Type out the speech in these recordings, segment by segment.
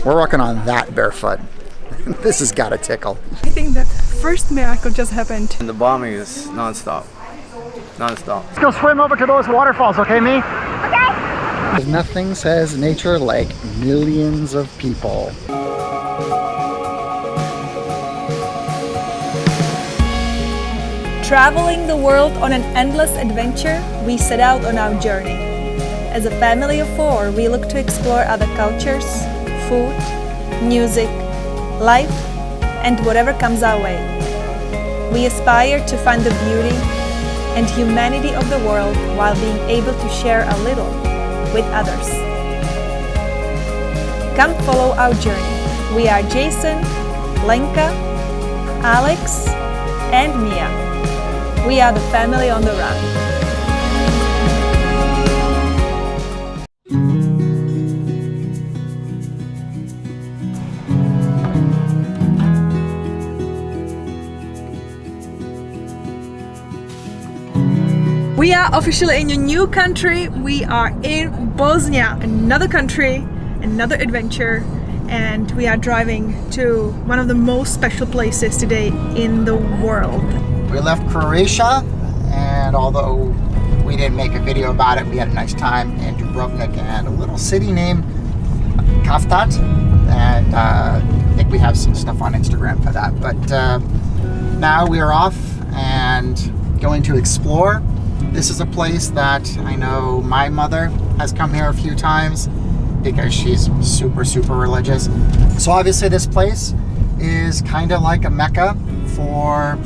We're walking on that barefoot. This has got to tickle. I think that first miracle just happened. And the bombing is non-stop. Non-stop. Let's go swim over to those waterfalls, okay, me? Okay. Nothing says nature like millions of people. Traveling the world on an endless adventure, we set out on our journey. As a family of 4, we look to explore other cultures, food, music, life, and whatever comes our way. We aspire to find the beauty and humanity of the world while being able to share a little with others. Come follow our journey. We are Jason, Lenka, Alex, and Mia. We are the family on the run. We are officially in a new country. We are in Bosnia, another country, another adventure, and we are driving to one of the most special places today in the world. We left Kravica, and although we didn't make a video about it, we had a nice time in Dubrovnik and a little city named Kaftat, and I think we have some stuff on Instagram for that. But now we are off and going to explore. This is a place that I know my mother has come here a few times because she's super, super religious. So obviously this place is kind of like a Mecca for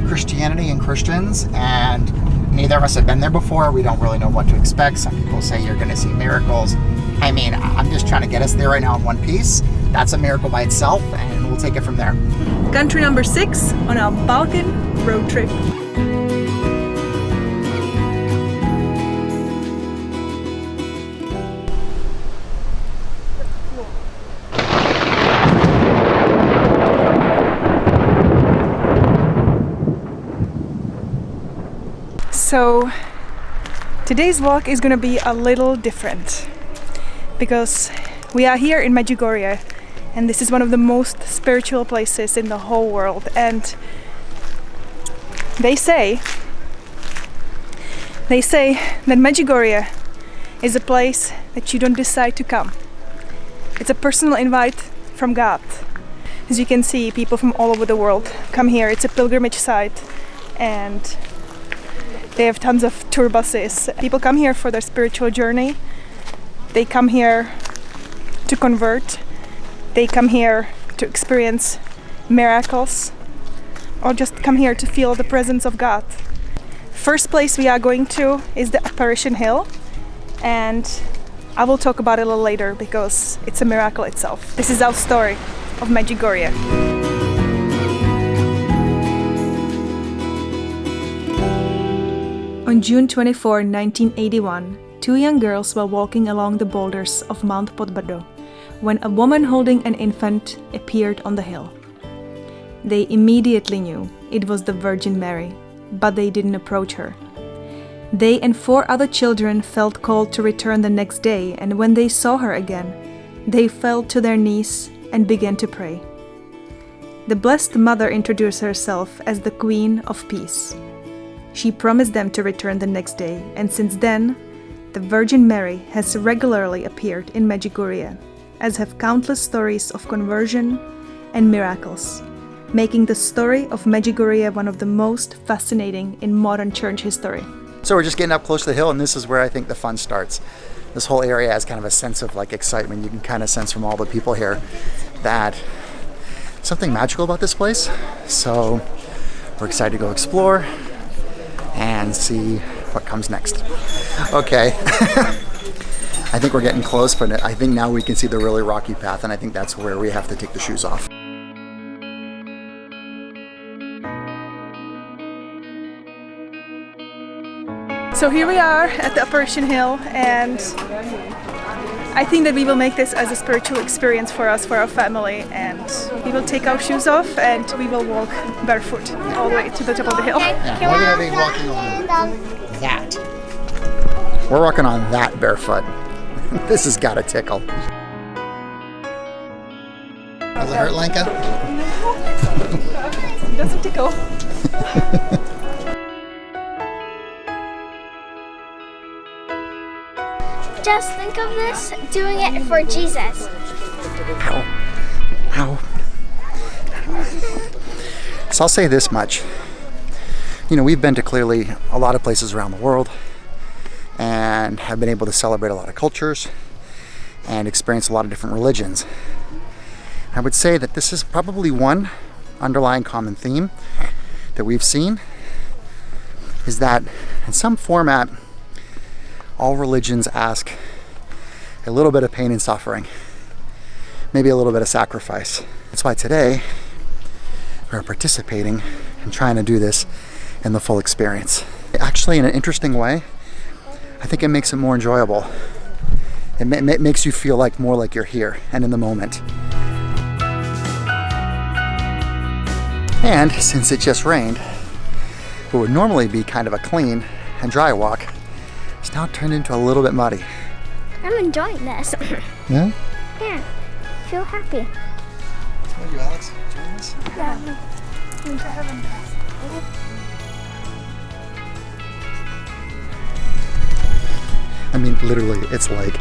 Christianity and Christians, and neither of us have been there before. We don't really know what to expect. Some people say you're going to see miracles. I mean, I'm just trying to get us there right now in one piece. That's a miracle by itself, and we'll take it from there. Country number 6 on our Balkan road trip. So today's vlog is gonna be a little different because we are here in Medjugorje, and this is one of the most spiritual places in the whole world, and they say that Medjugorje is a place that you don't decide to come. It's a personal invite from God. As you can see, people from all over the world come here. It's a pilgrimage site, and they have tons of tour buses. People come here for their spiritual journey. They come here to convert. They come here to experience miracles, or just come here to feel the presence of God. First place we are going to is the Apparition Hill, and I will talk about it a little later because it's a miracle itself. This is our story of Medjugorje. On June 24, 1981, 2 young girls were walking along the boulders of Mount Podbrdo when a woman holding an infant appeared on the hill. They immediately knew it was the Virgin Mary, but they didn't approach her. They and 4 other children felt called to return the next day, and when they saw her again, they fell to their knees and began to pray. The Blessed Mother introduced herself as the Queen of Peace. She promised them to return the next day, and since then, the Virgin Mary has regularly appeared in Medjugorje, as have countless stories of conversion and miracles, making the story of Medjugorje one of the most fascinating in modern church history. So we're just getting up close to the hill, and this is where I think the fun starts. This whole area has kind of a sense of like excitement. You can kind of sense from all the people here that something magical about this place. So we're excited to go explore and see what comes next. Okay. I think we're getting close, but I think now we can see the really rocky path, and I think that's where we have to take the shoes off. So here we are at the Apparition Hill, and I think that we will make this as a spiritual experience for us, for our family, and we will take our shoes off and we will walk barefoot all the way to the top of the hill. Yeah, we're going to be walking on that. We're walking on that barefoot. This has got to tickle. Does it hurt, Lenka? It doesn't tickle. Just think of this, doing it for Jesus. Ow. Ow. So I'll say this much. You know, we've been to clearly a lot of places around the world and have been able to celebrate a lot of cultures and experience a lot of different religions. I would say that this is probably one underlying common theme that we've seen, is that in some format all religions ask a little bit of pain and suffering, maybe a little bit of sacrifice. That's why today we're participating and trying to do this in the full experience. Actually, in an interesting way, I think it makes it more enjoyable. It makes you feel like more like you're here and in the moment. And since it just rained, what would normally be kind of a clean and dry walk is now turned into a little bit muddy. I'm enjoying this. Yeah? Yeah, feel happy. How are you, Alex? Enjoying this? Yeah. I mean, literally, it's like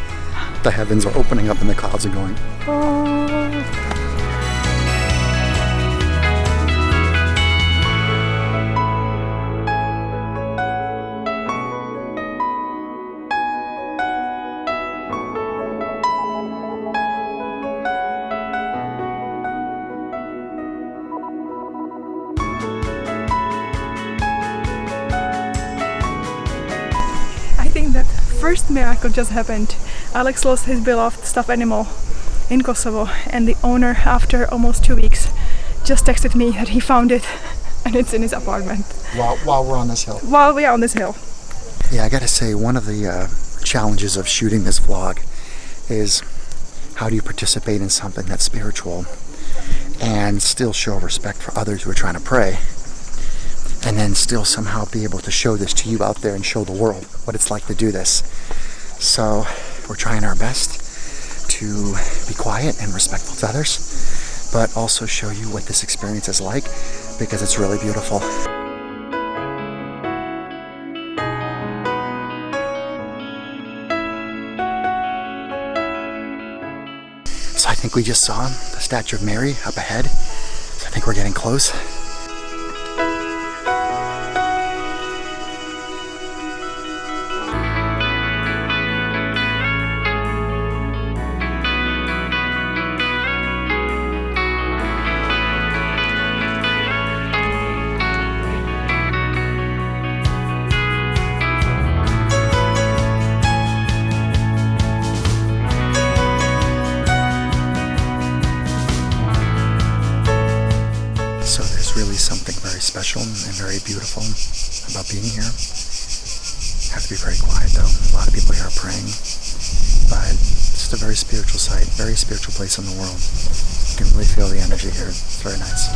the heavens are opening up and the clouds are going, oh. I think that first miracle just happened. Alex lost his beloved stuffed animal in Kosovo, and the owner, after almost 2 weeks, just texted me that he found it and it's in his apartment. While we're on this hill. While we are on this hill. Yeah, I gotta say, one of the challenges of shooting this vlog is how do you participate in something that's spiritual and still show respect for others who are trying to pray, and then still somehow be able to show this to you out there and show the world what it's like to do this. So we're trying our best to be quiet and respectful to others, but also show you what this experience is like, because it's really beautiful. So I think we just saw the statue of Mary up ahead. So I think we're getting close. So there's really something very special and very beautiful about being here. Have to be very quiet though. A lot of people here are praying, but it's just a very spiritual site, very spiritual place in the world. You can really feel the energy here. It's very nice.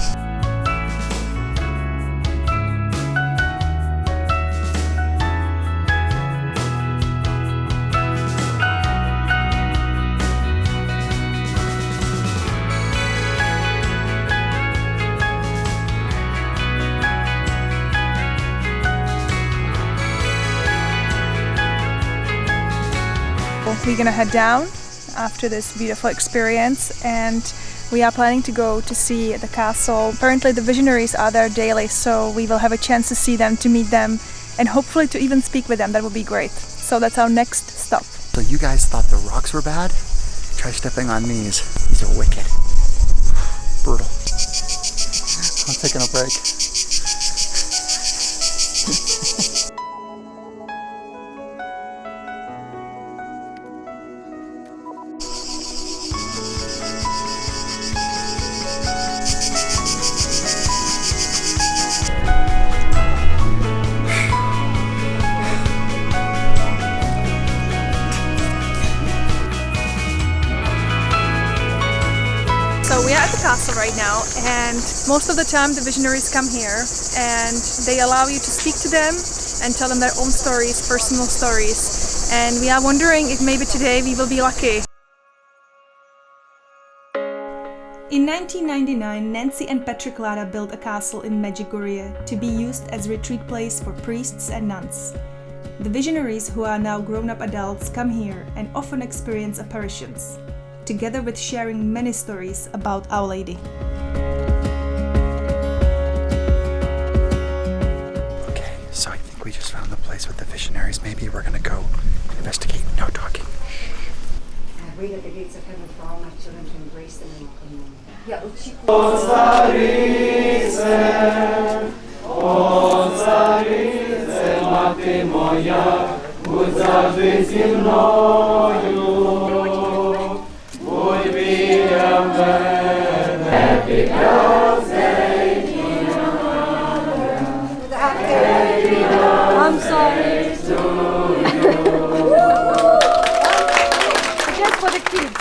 We're gonna head down after this beautiful experience, and we are planning to go to see the castle. Apparently the visionaries are there daily, so we will have a chance to see them, to meet them, and hopefully to even speak with them. That would be great. So that's our next stop. So you guys thought the rocks were bad? Try stepping on these. These are wicked. Brutal. I'm taking a break. So we are at the castle right now, and most of the time the visionaries come here and they allow you to speak to them and tell them their own stories, personal stories. And we are wondering if maybe today we will be lucky. In 1999, Nancy and Patrick Lada built a castle in Medjugorje to be used as a retreat place for priests and nuns. The visionaries, who are now grown-up adults, come here and often experience apparitions, together with sharing many stories about Our Lady. Okay, so I think we just found the place with the visionaries. Maybe we're gonna go investigate. No talking. Read at the gates of heaven for all my children to embrace them and welcome them. Yeah, I'm sorry. Just for the kids.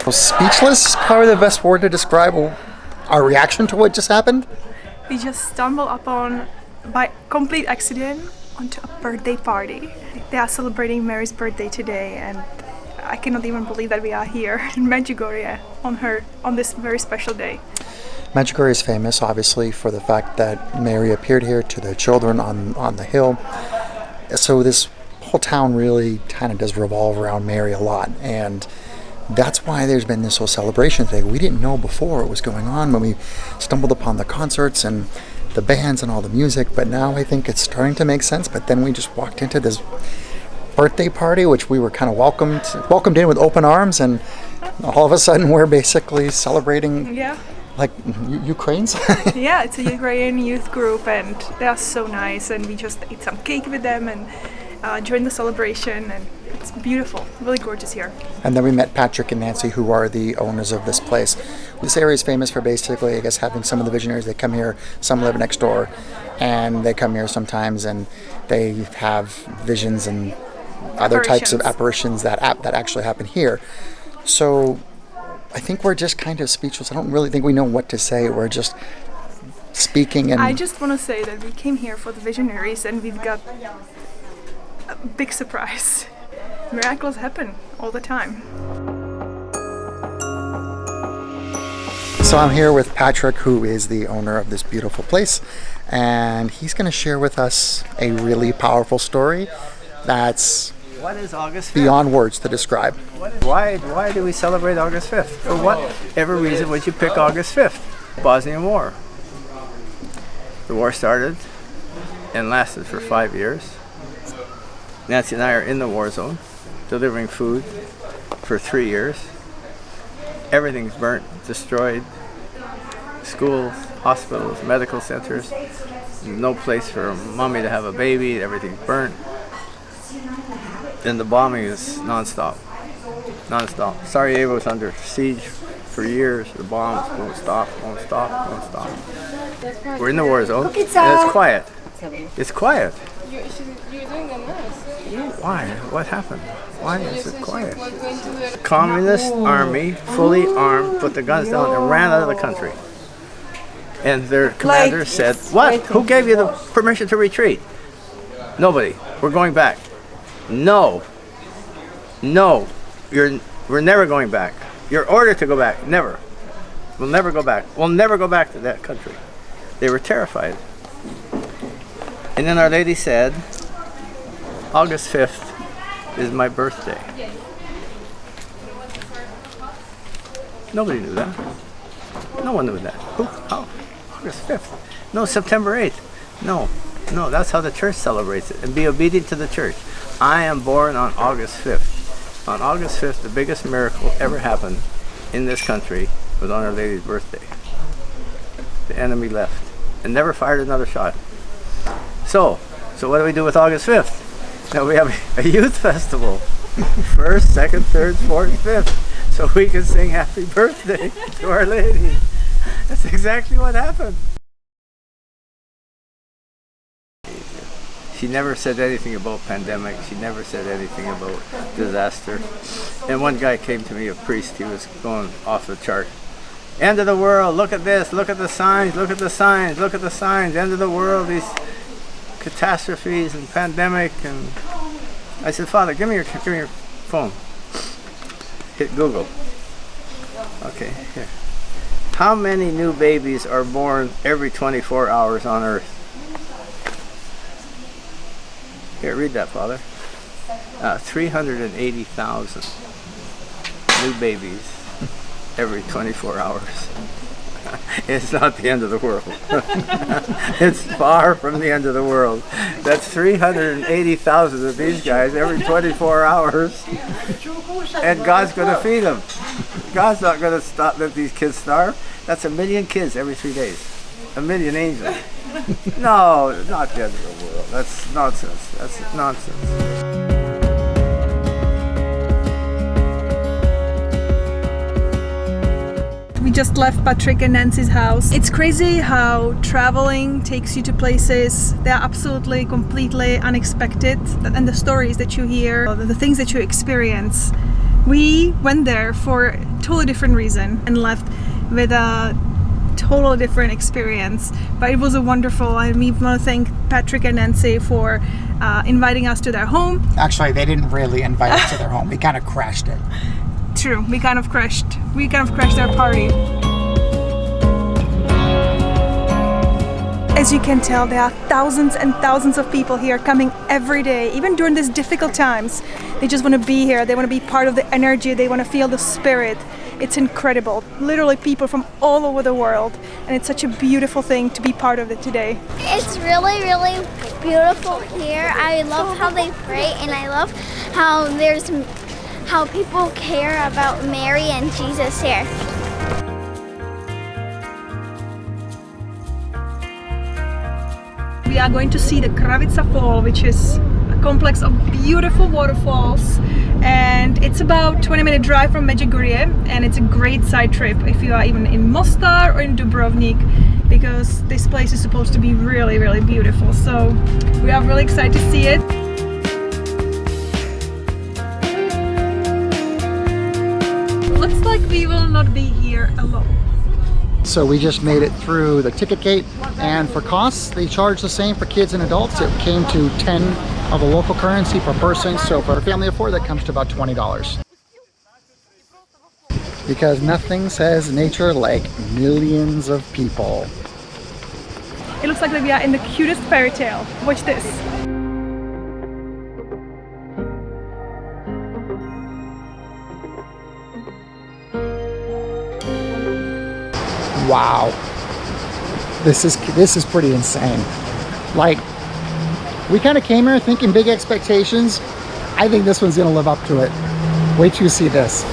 Well, speechless is probably the best word to describe our reaction to what just happened. We just stumbled upon, by complete accident, onto a birthday party. They are celebrating Mary's birthday today, and I cannot even believe that we are here in Medjugorje on this very special day. Medjugorje is famous, obviously, for the fact that Mary appeared here to the children on the hill. So this whole town really kind of does revolve around Mary a lot, and that's why there's been this whole celebration thing. We didn't know before what was going on when we stumbled upon the concerts and the bands and all the music, but now I think it's starting to make sense. But then we just walked into this birthday party, which we were kind of welcomed in with open arms, and all of a sudden we're basically celebrating. Yeah. Like Ukraine's? Yeah, it's a Ukrainian youth group, and they are so nice, and we just ate some cake with them and joined the celebration, and it's beautiful, really gorgeous here. And then we met Patrick and Nancy, who are the owners of this place. This area is famous for basically, I guess, having some of the visionaries. They come here, some live next door, and they come here sometimes, and they have visions and other types of apparitions that actually happen here. So I think we're just kind of speechless. I don't really think we know what to say. We're just speaking. And I just want to say that we came here for the visionaries, and we've got a big surprise. Miracles happen all the time. So I'm here with Patrick, who is the owner of this beautiful place, and he's going to share with us a really powerful story that's What is August 5th? beyond words to describe. Why do we celebrate August 5th? For whatever reason would you pick August 5th? Bosnian War. The war started and lasted for 5 years. Nancy and I are in the war zone, delivering food for 3 years. Everything's burnt, destroyed. Schools, hospitals, medical centers. No place for a mommy to have a baby. Everything's burnt. And the bombing is non-stop. Non-stop. Sarajevo's under siege for years. The bombs won't stop, won't stop, won't stop. We're in the war zone, and it's quiet. It's quiet. You're doing the mass. Why? What happened? Why is it quiet? Communist army, fully armed, put the guns down and ran out of the country. And their commander said, "What? Who gave you the permission to retreat?" "Nobody. We're going back." No. We're never going back. You're ordered to go back. Never. We'll never go back. We'll never go back to that country. They were terrified. And then Our Lady said, August 5th is my birthday. Nobody knew that. No one knew that. Who? How? August 5th. No, September 8th. No, that's how the church celebrates it. And be obedient to the church. I am born on August 5th. On August 5th, the biggest miracle ever happened in this country was on Our Lady's birthday. The enemy left and never fired another shot. So what do we do with August 5th? Now we have a youth festival. 1st, 2nd, 3rd, 4th, 5th. So we can sing happy birthday to Our Lady. That's exactly what happened. She never said anything about pandemic. She never said anything about disaster. And one guy came to me, a priest, he was going off the chart. End of the world, look at this, look at the signs, look at the signs, look at the signs, end of the world, these catastrophes and pandemic. And I said, Father, give me your phone. Hit Google. Okay, here. How many new babies are born every 24 hours on Earth? Here, read that, Father. 380,000 new babies every 24 hours. It's not the end of the world. It's far from the end of the world. That's 380,000 of these guys every 24 hours. And God's going to feed them. God's not going to let these kids starve. That's 1 million kids every 3 days. 1 million angels. No, not the end of the world. That's nonsense. That's nonsense. We just left Patrick and Nancy's house. It's crazy how traveling takes you to places that are absolutely, completely unexpected, and the stories that you hear, the things that you experience. We went there for a totally different reason and left with a totally different experience, but it was a wonderful. I want to thank Patrick and Nancy for inviting us to their home. Actually, they didn't really invite us to their home. We kind of crashed it. True, we kind of crashed their party. As you can tell, there are thousands and thousands of people here coming every day, even during these difficult times. They just want to be here, they want to be part of the energy, they want to feel the spirit. It's incredible. Literally people from all over the world, and it's such a beautiful thing to be part of it today. It's really, really beautiful here. I love how they pray, and I love how people care about Mary and Jesus here. We are going to see the Kravica Fall, which is a complex of beautiful waterfalls, and it's about 20-minute drive from Medjugorje, and it's a great side trip if you are even in Mostar or in Dubrovnik, because this place is supposed to be really, really beautiful. So we are really excited to see it. Looks like we will not be here alone. So we just made it through the ticket gate, and for costs, they charge the same for kids and adults. It came to 10 of the local currency per person, so for a family of 4, that comes to about $20. Because nothing says nature like millions of people. It looks like we are in the cutest fairy tale. Watch this. Wow, this is pretty insane. Like, we kind of came here thinking big expectations. I think this one's gonna live up to it. Wait till you see this.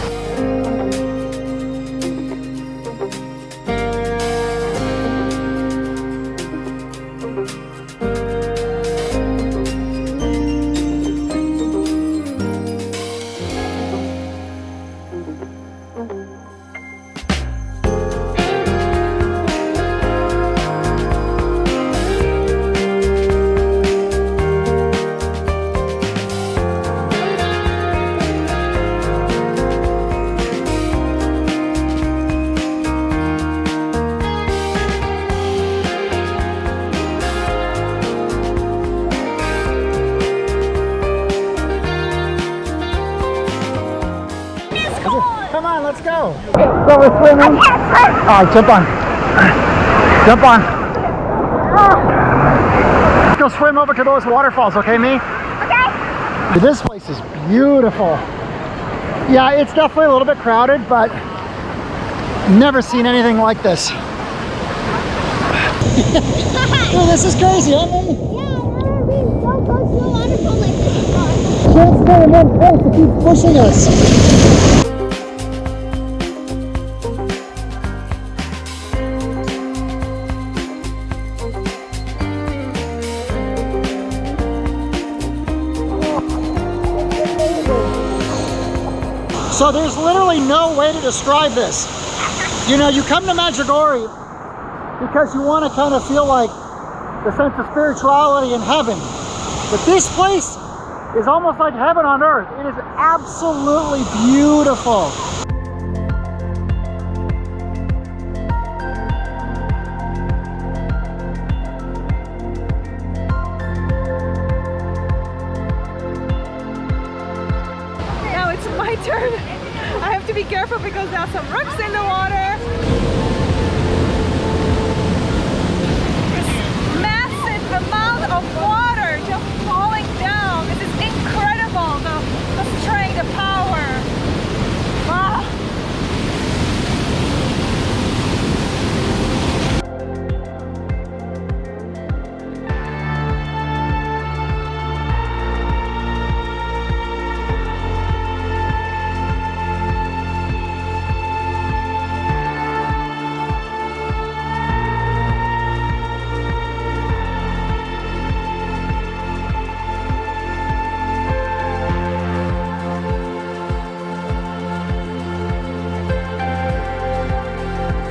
Come on, let's go. So we're swimming. All right, jump on. Jump on. Let's go swim over to those waterfalls, okay, me? Okay. This place is beautiful. Yeah, it's definitely a little bit crowded, but never seen anything like this. Oh, this is crazy, huh, Mom? Yeah, we're being so close to the waterfall like this before. Can't stay in one place, it keeps pushing us. So there's literally no way to describe this. You know, you come to Medjugorje because you want to kind of feel like the sense of spirituality in heaven. But this place is almost like heaven on earth. It is absolutely beautiful. Now it's my turn. I have have to be careful because there are some rocks in the water. This massive amount of water.